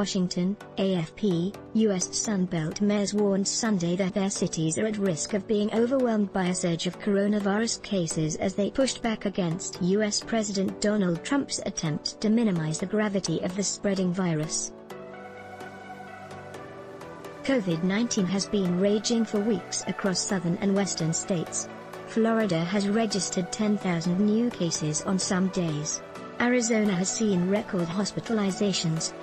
Washington, AFP, US Sunbelt mayors warned Sunday that their cities are at risk of being overwhelmed by a surge of coronavirus cases as they pushed back against US President Donald Trump's attempt to minimize the gravity of the spreading virus. COVID-19 has been raging for weeks across southern and western states. Florida has registered 10,000 new cases on some days. Arizona has seen record hospitalizations.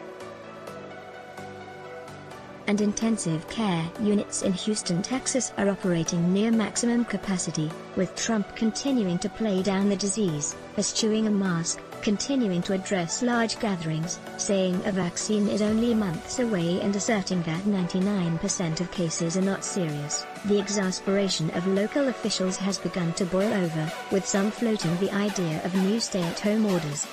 And intensive care units in Houston, Texas are operating near maximum capacity, with Trump continuing to play down the disease, eschewing a mask, continuing to address large gatherings, saying a vaccine is only months away and asserting that 99% of cases are not serious. The exasperation of local officials has begun to boil over, with some floating the idea of new stay-at-home orders.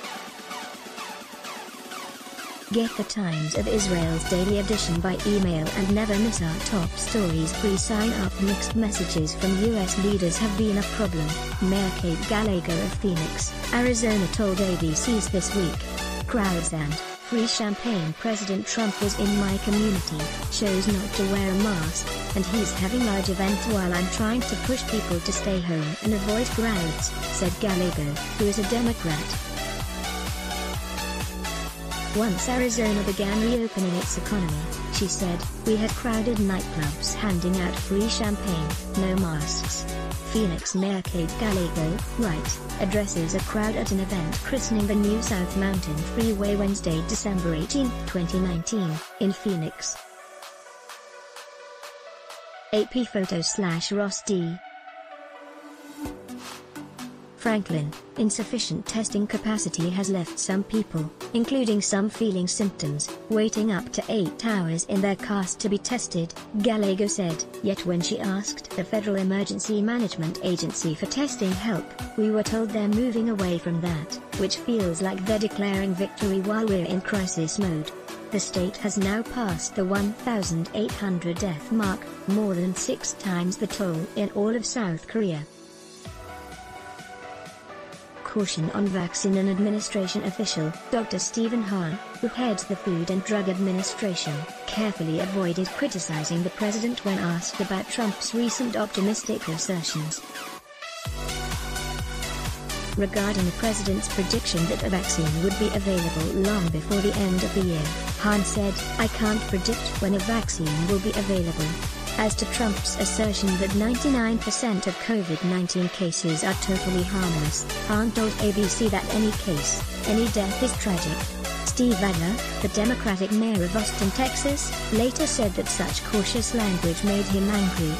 Get the Times of Israel's daily edition by email and never miss our top stories. Pre-sign up. Mixed messages from U.S. leaders have been a problem, Mayor Kate Gallego of Phoenix, Arizona told ABC's This Week. Crowds and free champagne. President Trump was in my community, chose not to wear a mask, and he's having large events while I'm trying to push people to stay home and avoid crowds, said Gallego, who is a Democrat. Once Arizona began reopening its economy, she said, we had crowded nightclubs handing out free champagne, no masks. Phoenix Mayor Kate Gallego, right, addresses a crowd at an event christening the new South Mountain Freeway Wednesday, December 18, 2019, in Phoenix. AP photo/Ross D. Franklin, insufficient testing capacity has left some people, including some feeling symptoms, waiting up to 8 hours in their cars to be tested, Gallego said. Yet when she asked the Federal Emergency Management Agency for testing help, we were told they're moving away from that, which feels like they're declaring victory while we're in crisis mode. The state has now passed the 1,800 death mark, more than 6 times the toll in all of South Korea. Caution on vaccine. An administration official, Dr. Stephen Hahn, who heads the Food and Drug Administration, carefully avoided criticizing the president when asked about Trump's recent optimistic assertions regarding the president's prediction that a vaccine would be available long before the end of the year. Hahn said, I can't predict when a vaccine will be available. As to Trump's assertion that 99% of COVID-19 cases are totally harmless, Hahn told ABC that any case, any death is tragic. Steve Adler, the Democratic mayor of Austin, Texas, later said that such cautious language made him angry.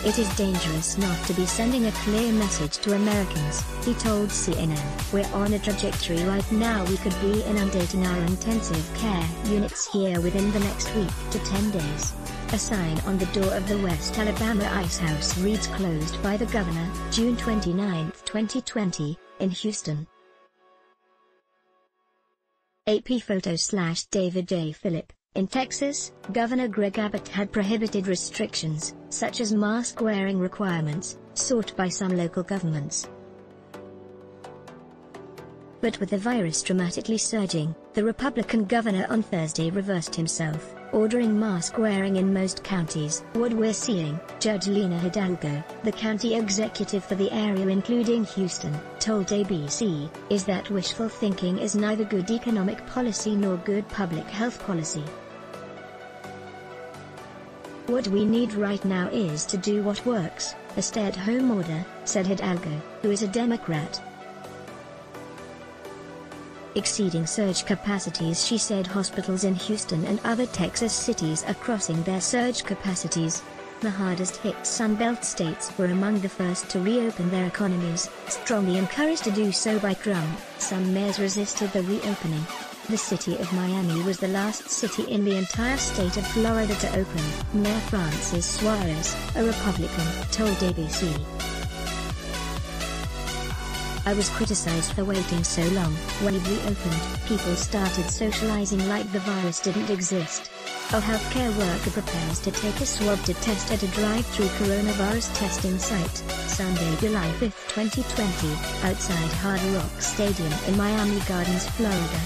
It is dangerous not to be sending a clear message to Americans, he told CNN. We're on a trajectory right now. We could be inundating our intensive care units here within the next week to 10 days. A sign on the door of the West Alabama Ice House reads closed by the governor, June 29, 2020, in Houston. AP photo/David J. Phillip. In Texas, Governor Greg Abbott had prohibited restrictions, such as mask-wearing requirements, sought by some local governments. But with the virus dramatically surging, the Republican governor on Thursday reversed himself, ordering mask wearing in most counties. What we're seeing, Judge Lena Hidalgo, the county executive for the area including Houston, told ABC, is that wishful thinking is neither good economic policy nor good public health policy. What we need right now is to do what works, a stay-at-home order, said Hidalgo, who is a Democrat. Exceeding surge capacities. She said hospitals in Houston and other Texas cities are crossing their surge capacities. The hardest hit Sunbelt states were among the first to reopen their economies, strongly encouraged to do so by Trump. Some mayors resisted the reopening. The city of Miami was the last city in the entire state of Florida to open, Mayor Francis Suarez, a Republican, told ABC. I was criticized for waiting so long. When we reopened, people started socializing like the virus didn't exist. A healthcare worker prepares to take a swab to test at a drive-through coronavirus testing site, Sunday, July 5, 2020, outside Hard Rock Stadium in Miami Gardens, Florida.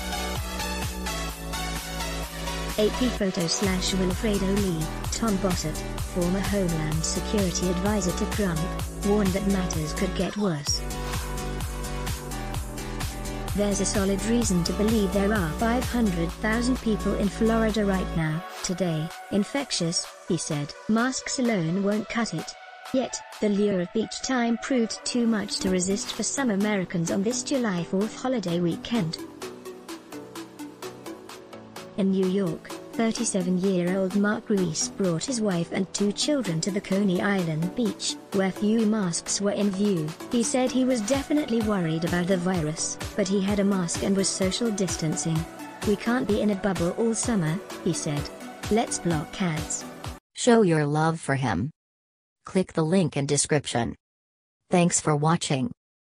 AP photo/Wilfredo Lee, Tom Bossert, former Homeland Security advisor to Trump, warned that matters could get worse. There's a solid reason to believe there are 500,000 people in Florida right now, today, infectious, he said. Masks alone won't cut it. Yet, the lure of beach time proved too much to resist for some Americans on this July 4th holiday weekend. In New York, 37-year-old Mark Ruiz brought his wife and 2 children to the Coney Island beach, where few masks were in view. He said he was definitely worried about the virus, but he had a mask and was social distancing. "We can't be in a bubble all summer," he said. "Let's block ads." Show your love for him. Click the link in description. Thanks for watching.